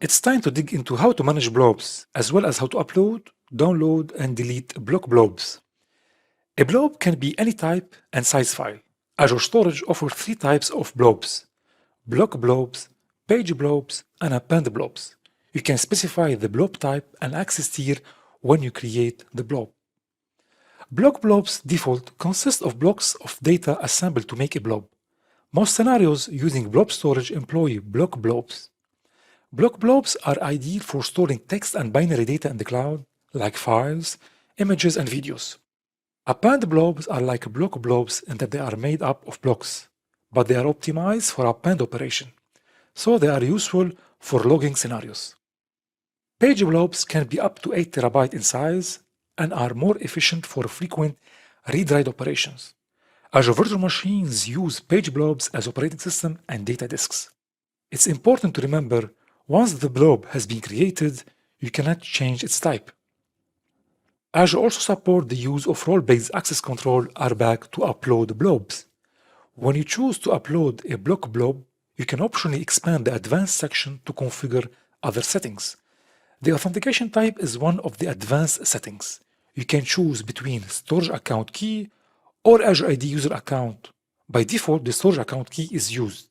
It's time to dig into how to manage blobs, as well as how to upload, download, and delete block blobs. A blob can be any type and size file. Azure Storage offers three types of blobs: block blobs, page blobs, and append blobs. You can specify the blob type and access tier when you create the blob. Block blobs default consist of blocks of data assembled to make a blob. Most scenarios using blob storage employ block blobs. Block blobs are ideal for storing text and binary data in the cloud, like files, images, and videos. Append blobs are like block blobs in that they are made up of blocks, but they are optimized for append operation, so they are useful for logging scenarios. Page blobs can be up to 8 TB in size and are more efficient for frequent read-write operations. Azure virtual machines use page blobs as operating system and data disks. It's important to remember, once the blob has been created, you cannot change its type. Azure also supports the use of role-based access control RBAC to upload blobs. When you choose to upload a block blob, you can optionally expand the advanced section to configure other settings. The authentication type is one of the advanced settings. You can choose between storage account key or Azure ID user account. By default, the storage account key is used.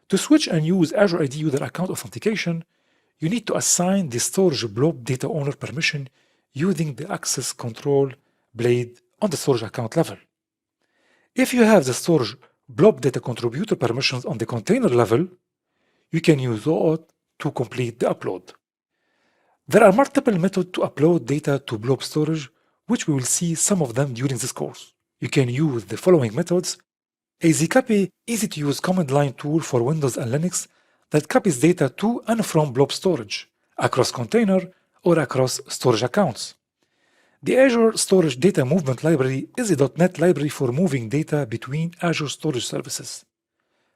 To switch and use Azure ID user account authentication, you need to assign the storage blob data owner permission using the access control blade on the storage account level. If you have the storage blob data contributor permissions on the container level, you can use OAuth to complete the upload. There are multiple methods to upload data to blob storage, which we will see some of them during this course. You can use the following methods: AZCopy, easy-to-use command line tool for Windows and Linux that copies data to and from blob storage, across container, or across storage accounts. The Azure Storage Data Movement Library is a .NET library for moving data between Azure storage services.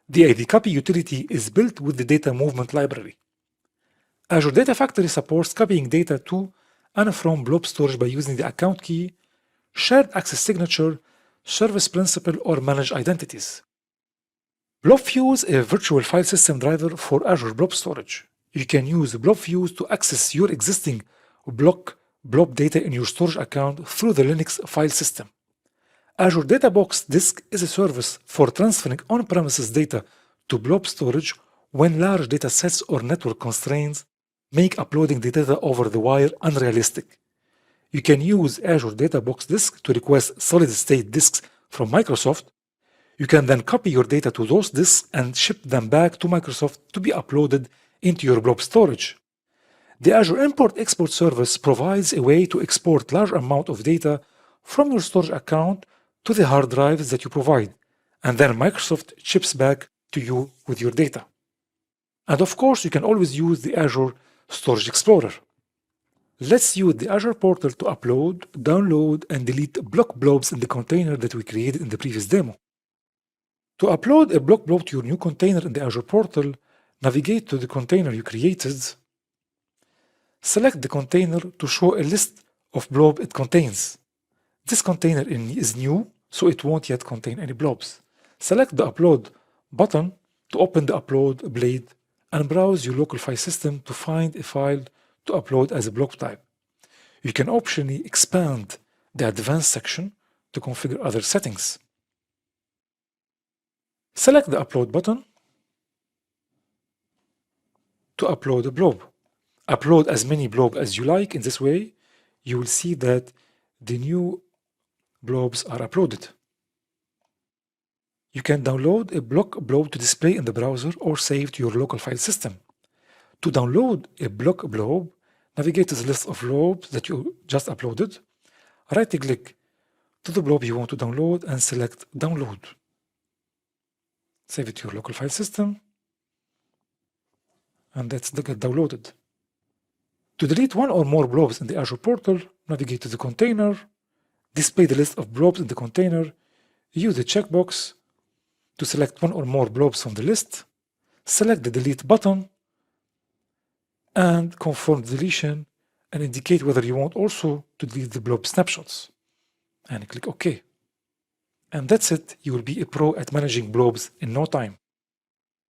The AZCopy utility is built with the Data Movement Library. Azure Data Factory supports copying data to and from blob storage by using the account key, shared access signature, service principal, or managed identities. BlobFuse is a virtual file system driver for Azure Blob Storage. You can use BlobFuse to access your existing blob data in your storage account through the Linux file system. Azure Data Box Disk is a service for transferring on-premises data to blob storage when large data sets or network constraints make uploading the data over the wire unrealistic. You can use Azure Data Box Disk to request solid-state disks from Microsoft. You can then copy your data to those disks and ship them back to Microsoft to be uploaded into your blob storage. The Azure Import-Export service provides a way to export large amount of data from your storage account to the hard drives that you provide, and then Microsoft ships back to you with your data. And of course, you can always use the Azure Storage Explorer. Let's use the Azure portal to upload, download, and delete block blobs in the container that we created in the previous demo. To upload a block blob to your new container in the Azure portal, navigate to the container you created. Select the container to show a list of blobs it contains. This container is new, so it won't yet contain any blobs. Select the Upload button to open the Upload blade and browse your local file system to find a file to upload as a blob type. You can optionally expand the Advanced section to configure other settings. Select the Upload button to upload a blob. Upload as many blobs as you like. In this way, you will see that the new blobs are uploaded. You can download a block blob to display in the browser or save to your local file system. To download a block blob, navigate to the list of blobs that you just uploaded. Right-click to the blob you want to download and select Download. Save it to your local file system, and that's get downloaded. To delete one or more blobs in the Azure portal, navigate to the container, display the list of blobs in the container, use the checkbox to select one or more blobs from the list, select the Delete button, and confirm the deletion and indicate whether you want also to delete the blob snapshots. And click OK. And that's it. You will be a pro at managing blobs in no time.